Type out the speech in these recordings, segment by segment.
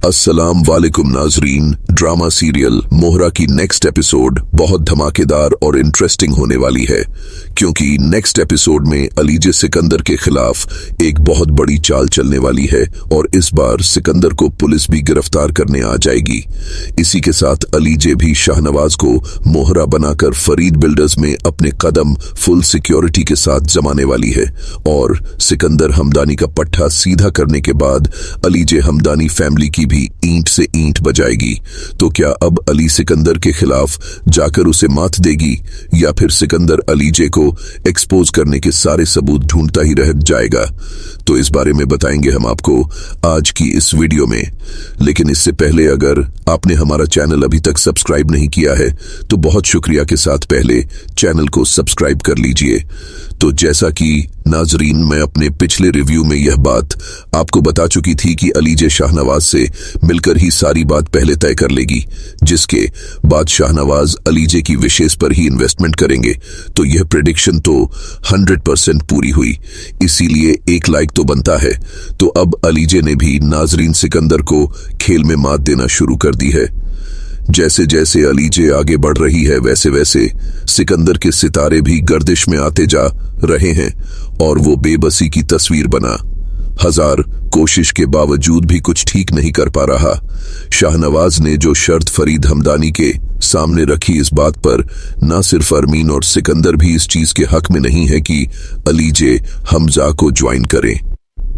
अस्सलाम वालेकुम नाजरीन। ड्रामा सीरियल मोहरा की नेक्स्ट एपिसोड बहुत धमाकेदार और इंटरेस्टिंग होने वाली है, क्योंकि नेक्स्ट एपिसोड में अलीजे सिकंदर के खिलाफ एक बहुत बड़ी चाल चलने वाली है और इस बार सिकंदर को पुलिस भी गिरफ्तार करने आ जाएगी। इसी के साथ अलीजे भी शाहनवाज को मोहरा बनाकर फरीद बिल्डर्स में अपने कदम फुल सिक्योरिटी के साथ जमाने वाली है और सिकंदर हमदानी का पट्टा सीधा करने के बाद अलीजे हमदानी फैमिली की भी ईंट से ईंट बजाएगी। तो क्या अब अली सिकंदर के खिलाफ जाकर उसे मात देगी या फिर सिकंदर अलीजे को एक्सपोज करने के सारे सबूत ढूंढता ही रह जाएगा? तो इस बारे में बताएंगे हम आपको आज की इस वीडियो में। लेकिन इससे पहले अगर आपने हमारा चैनल अभी तक सब्सक्राइब नहीं किया है तो बहुत शुक्रिया के साथ पहले चैनल को सब्सक्राइब कर लीजिए। तो जैसा कि नाजरीन, मैं अपने पिछले रिव्यू में यह बात आपको बता चुकी थी कि अलीजे शाहनवाज से मिलकर ही सारी बात पहले तय कर लेगी, जिसके बाद शाहनवाज अलीजे की विशेष पर ही इन्वेस्टमेंट करेंगे। तो यह प्रेडिक्शन तो 100% पूरी हुई, इसीलिए एक लाइक तो बनता है। तो अब अलीजे ने भी नाजरीन सिकंदर को खेल में मात देना शुरू कर दी है। जैसे जैसे अलीजे आगे बढ़ रही है वैसे वैसे सिकंदर के सितारे भी गर्दिश में आते जा रहे हैं और वो बेबसी की तस्वीर बना हजार कोशिश के बावजूद भी कुछ ठीक नहीं कर पा रहा। शाहनवाज ने जो शर्त फरीद हमदानी के सामने रखी, इस बात पर ना सिर्फ अरमीन और सिकंदर भी इस चीज के हक में नहीं है कि अलीजे हमजा को ज्वाइन करें,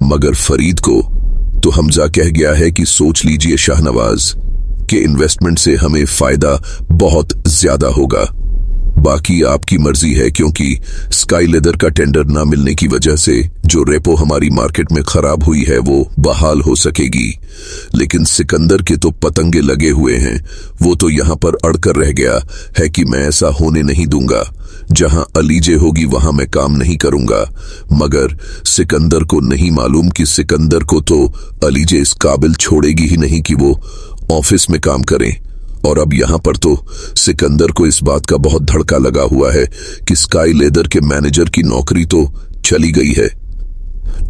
मगर फरीद को तो हमजा कह गया है कि सोच लीजिए शाहनवाज के इन्वेस्टमेंट से हमें फायदा बहुत ज्यादा होगा, बाकी आपकी मर्जी है, क्योंकि स्काई लेदर का टेंडर ना मिलने की वजह से जो रेपो हमारी मार्केट में खराब हुई है वो बहाल हो सकेगी। लेकिन सिकंदर के तो पतंगे लगे हुए हैं, वो तो यहां पर अड़कर रह गया है कि मैं ऐसा होने नहीं दूंगा, जहां अलीजे होगी वहां मैं काम नहीं करूंगा। मगर सिकंदर को नहीं मालूम कि सिकंदर को तो अलीजे इस काबिल छोड़ेगी ही नहीं कि वो ऑफिस में काम करें। और अब यहां पर तो सिकंदर को इस बात का बहुत धड़का लगा हुआ है कि स्काई लेदर के मैनेजर की नौकरी तो चली गई है,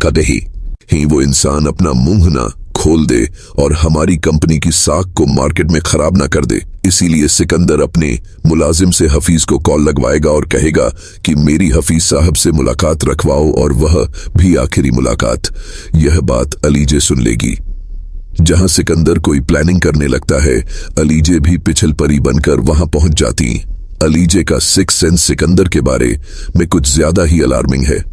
कदे ही वो इंसान अपना मुंह ना खोल दे और हमारी कंपनी की साख को मार्केट में खराब ना कर दे। इसीलिए सिकंदर अपने मुलाजिम से हफीज को कॉल लगवाएगा और कहेगा कि मेरी हफीज साहब से मुलाकात रखवाओ, और वह भी आखिरी मुलाकात। यह बात अलीजे सुन लेगी। जहां सिकंदर कोई प्लानिंग करने लगता है, अलीजे भी पिछल परी बनकर वहां पहुंच जाती। अलीजे का सिक्स सेंस सिकंदर के बारे में कुछ ज्यादा ही अलार्मिंग है।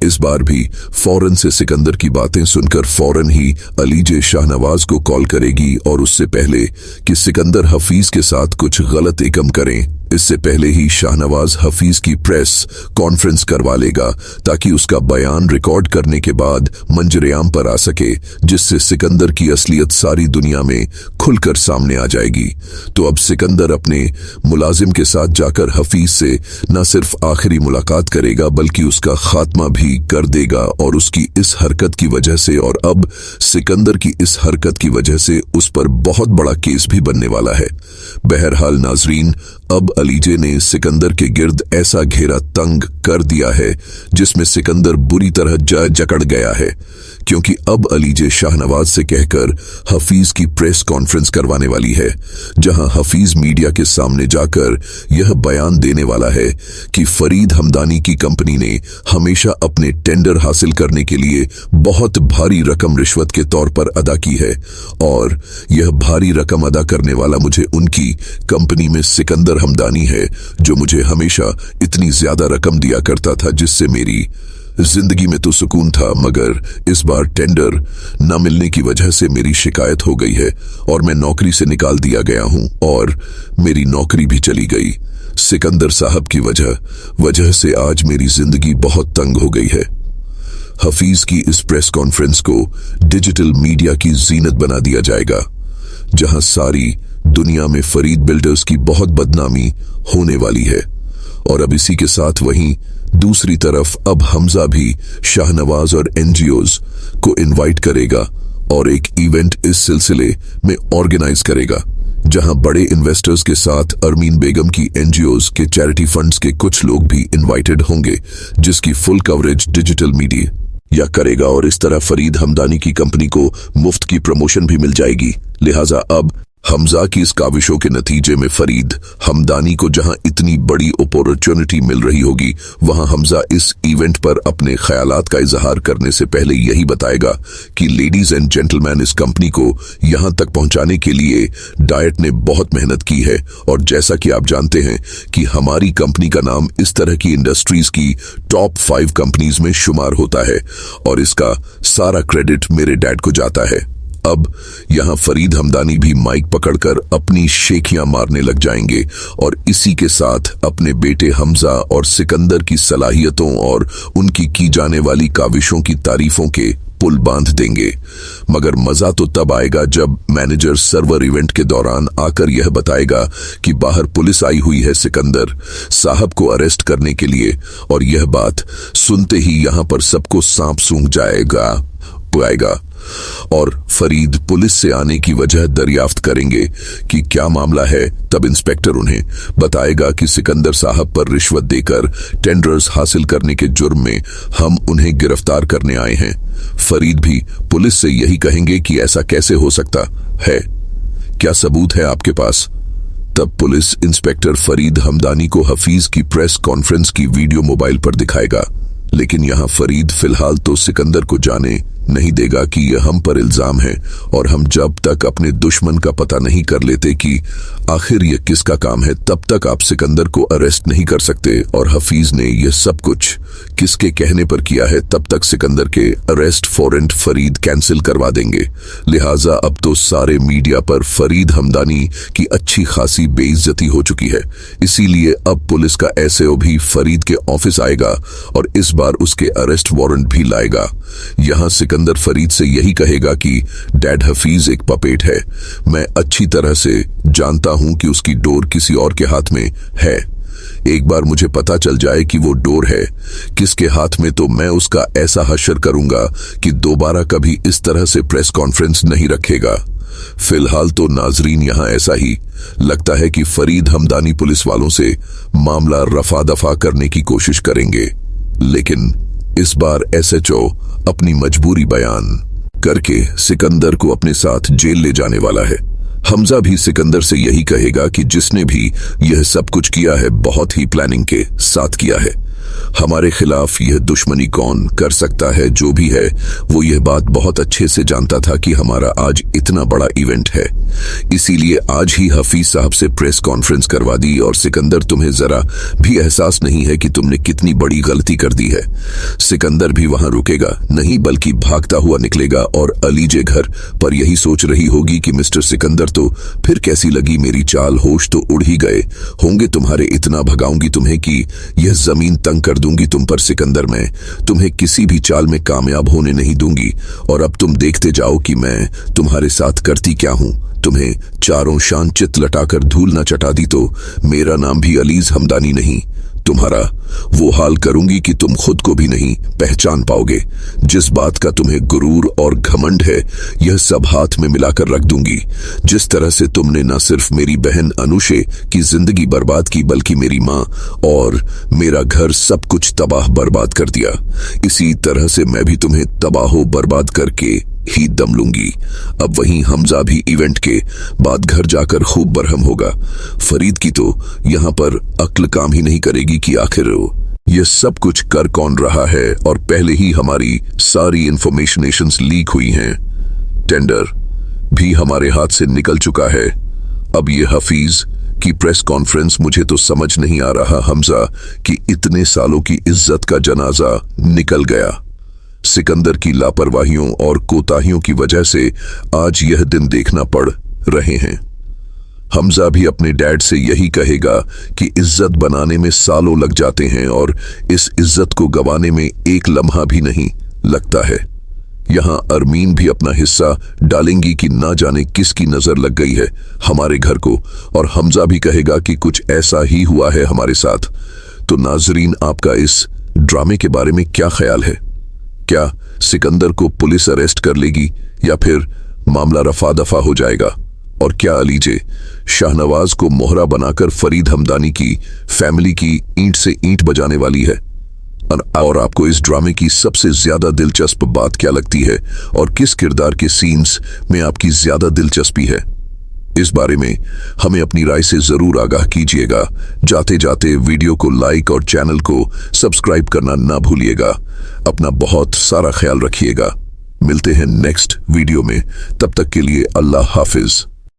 इस बार भी फौरन से सिकंदर की बातें सुनकर फौरन ही अलीजे शाहनवाज को कॉल करेगी, और उससे पहले कि सिकंदर हफीज के साथ कुछ गलत एकम करें, इससे पहले ही शाहनवाज हफीज की प्रेस कॉन्फ्रेंस करवा लेगा ताकि उसका बयान रिकॉर्ड करने के बाद मंजरेआम पर आ सके, जिससे सिकंदर की असलियत सारी दुनिया में खुलकर सामने आ जाएगी। तो अब सिकंदर अपने मुलाजिम के साथ जाकर हफीज से न सिर्फ आखिरी मुलाकात करेगा बल्कि उसका खात्मा भी कर देगा, और उसकी इस हरकत की वजह से, और अब सिकंदर की इस हरकत की वजह से उस पर बहुत बड़ा केस भी बनने वाला है। बहरहाल नाजरीन, अब अलीजे ने सिकंदर के गिर्द ऐसा घेरा तंग कर दिया है जिसमें सिकंदर बुरी तरह जकड़ गया है, क्योंकि अब अलीजे शाहनवाज से कहकर हफीज की प्रेस कॉन्फ्रेंस करवाने वाली है, जहां हफीज मीडिया के सामने जाकर यह बयान देने वाला है कि फरीद हमदानी की कंपनी ने हमेशा अपने टेंडर हासिल करने के लिए बहुत भारी रकम रिश्वत के तौर पर अदा की है, और यह भारी रकम अदा करने वाला मुझे उनकी कंपनी में सिकंदर हमदानी है, जो मुझे हमेशा इतनी ज्यादा रकम दिया करता था जिससे मेरी जिंदगी में तो सुकून था, मगर इस बार टेंडर न मिलने की वजह से मेरी शिकायत हो गई है और मैं नौकरी से निकाल दिया गया हूं, और मेरी नौकरी भी चली गई। सिकंदर साहब की वजह से आज मेरी जिंदगी बहुत तंग हो गई है। हफीज की इस प्रेस कॉन्फ्रेंस को डिजिटल मीडिया की जीनत बना दिया जाएगा, जहां सारी दुनिया में फरीद बिल्डर्स की बहुत बदनामी होने वाली है। और अब इसी के साथ वहीं दूसरी तरफ अब हमजा भी शाहनवाज और एनजीओज को इनवाइट करेगा और एक इवेंट इस सिलसिले में ऑर्गेनाइज करेगा, जहां बड़े इन्वेस्टर्स के साथ अरमीन बेगम की एनजीओज के चैरिटी फंड्स के कुछ लोग भी इनवाइटेड होंगे, जिसकी फुल कवरेज डिजिटल मीडिया करेगा, और इस तरह फरीद हमदानी की कंपनी को मुफ्त की प्रमोशन भी मिल जाएगी। लिहाजा अब हमजा की इस काविशों के नतीजे में फरीद हमदानी को जहां इतनी बड़ी अपॉर्चुनिटी मिल रही होगी, वहां हमजा इस इवेंट पर अपने ख्यालात का इजहार करने से पहले यही बताएगा कि लेडीज एंड जेंटलमैन, इस कंपनी को यहां तक पहुंचाने के लिए डायट ने बहुत मेहनत की है। और जैसा कि आप जानते हैं कि हमारी कंपनी का नाम इस तरह की इंडस्ट्रीज की टॉप 5 कंपनीज में शुमार होता है और इसका सारा क्रेडिट मेरे डैड को जाता है। अब यहां फरीद हमदानी भी माइक पकड़कर अपनी शेखियां मारने लग जाएंगे और इसी के साथ अपने बेटे हमजा और सिकंदर की सलाहियतों और उनकी की जाने वाली काविशों की तारीफों के पुल बांध देंगे। मगर मजा तो तब आएगा जब मैनेजर सर्वर इवेंट के दौरान आकर यह बताएगा कि बाहर पुलिस आई हुई है सिकंदर साहब को अरेस्ट करने के लिए। और यह बात सुनते ही यहां पर सबको सांप सूंघ जाएगा और फरीद पुलिस से आने की वजह दरियाफ्त करेंगे कि क्या मामला है। तब इंस्पेक्टर उन्हें बताएगा कि सिकंदर साहब पर रिश्वत देकर टेंडर्स हासिल करने के जुर्म में हम उन्हें गिरफ्तार करने आए हैं। फरीद भी पुलिस से यही कहेंगे कि ऐसा कैसे हो सकता है, क्या सबूत है आपके पास। तब पुलिस इंस्पेक्टर फरीद हमदानी को हफीज की प्रेस कॉन्फ्रेंस की वीडियो मोबाइल पर दिखाएगा। लेकिन यहां फरीद फिलहाल तो सिकंदर को जाने नहीं देगा कि यह हम पर इल्जाम है और हम जब तक अपने दुश्मन का पता नहीं कर लेते कि आखिर यह किसका काम है, तब तक आप सिकंदर को अरेस्ट नहीं कर सकते। और हफीज ने यह सब कुछ किसके कहने पर किया है, तब तक सिकंदर के अरेस्ट वारंट फरीद कैंसिल करवा देंगे। लिहाजा अब तो सारे मीडिया पर फरीद हमदानी की अच्छी खासी बेइज्जती हो चुकी है। इसीलिए अब पुलिस का एसओ भी फरीद के ऑफिस आएगा और इस बार उसके अरेस्ट वारंट भी लाएगा। यहां सिकंदर फरीद से यही कहेगा कि डैड, हफीज एक पपेट है। मैं अच्छी तरह से जानता हूं कि उसकी डोर किसी और के हाथ में है। एक बार मुझे पता चल जाए कि वो डोर है किसके हाथ में, तो मैं उसका ऐसा हशर करूंगा कि दोबारा कभी इस तरह से प्रेस कॉन्फ्रेंस नहीं रखेगा। फिलहाल तो नाजरीन यहां ऐसा ही लगता है कि फरीद हमदानी पुलिस वालों से मामला रफा दफा करने की कोशिश करेंगे, लेकिन इस बार एसएचओ अपनी मजबूरी बयान करके सिकंदर को अपने साथ जेल ले जाने वाला है। हमजा भी सिकंदर से यही कहेगा कि जिसने भी यह सब कुछ किया है बहुत ही प्लानिंग के साथ किया है। हमारे खिलाफ यह दुश्मनी कौन कर सकता है, जो भी है वो यह बात बहुत अच्छे से जानता था कि हमारा आज इतना बड़ा इवेंट है। इसीलिए आज ही हफीज साहब से प्रेस कॉन्फ्रेंस करवा दी। और सिकंदर, तुम्हें जरा भी एहसास नहीं है कि तुमने कितनी बड़ी गलती कर दी है। सिकंदर भी वहां रुकेगा नहीं, बल्कि भागता हुआ निकलेगा और अलीजे घर पर यही सोच रही होगी कि मिस्टर सिकंदर, तो फिर कैसी लगी मेरी चाल, होश तो उड़ ही गए होंगे तुम्हारे। इतना भगाऊंगी तुम्हें कि यह जमीन तंग कर दूंगी तुम पर सिकंदर। मैं तुम्हें किसी भी चाल में कामयाब होने नहीं दूंगी। और अब तुम देखते जाओ कि मैं तुम्हारे साथ करती क्या हूं। तुम्हें चारों शान चित लटाकर धूल न चटा दी तो मेरा नाम भी अलीज हमदानी नहीं। तुम्हारा वो हाल करूंगी कि तुम खुद को भी नहीं पहचान पाओगे। जिस बात का तुम्हें गुरूर और घमंड है, यह सब हाथ में मिलाकर रख दूंगी। जिस तरह से तुमने न सिर्फ मेरी बहन अनुषे की जिंदगी बर्बाद की, बल्कि मेरी माँ और मेरा घर सब कुछ तबाह बर्बाद कर दिया, इसी तरह से मैं भी तुम्हें तबाह बर्बाद करके ही दम लूंगी। अब वहीं हमजा भी इवेंट के बाद घर जाकर खूब बरहम होगा। फरीद की तो यहां पर अक्ल काम ही नहीं करेगी कि आखिर ये सब कुछ कर कौन रहा है। और पहले ही हमारी सारी इंफॉर्मेशंस लीक हुई हैं। टेंडर भी हमारे हाथ से निकल चुका है। अब ये हफीज की प्रेस कॉन्फ्रेंस, मुझे तो समझ नहीं आ रहा हमजा कि इतने सालों की इज्जत का जनाजा निकल गया। सिकंदर की लापरवाहियों और कोताहियों की वजह से आज यह दिन देखना पड़ रहे हैं। हमजा भी अपने डैड से यही कहेगा कि इज्जत बनाने में सालों लग जाते हैं और इस इज्जत को गंवाने में एक लम्हा भी नहीं लगता है। यहां अरमीन भी अपना हिस्सा डालेंगी कि ना जाने किसकी नजर लग गई है हमारे घर को, और हमजा भी कहेगा कि कुछ ऐसा ही हुआ है हमारे साथ। तो नाजरीन, आपका इस ड्रामे के बारे में क्या ख्याल है? क्या सिकंदर को पुलिस अरेस्ट कर लेगी या फिर मामला रफा दफा हो जाएगा? और क्या अलीजे शाहनवाज को मोहरा बनाकर फरीद हमदानी की फैमिली की ईंट से ईंट बजाने वाली है? और आपको इस ड्रामे की सबसे ज्यादा दिलचस्प बात क्या लगती है और किस किरदार के सीन्स में आपकी ज्यादा दिलचस्पी है, इस बारे में हमें अपनी राय से जरूर आगाह कीजिएगा। जाते जाते वीडियो को लाइक और चैनल को सब्सक्राइब करना ना भूलिएगा। अपना बहुत सारा ख्याल रखिएगा। मिलते हैं नेक्स्ट वीडियो में, तब तक के लिए अल्लाह हाफिज।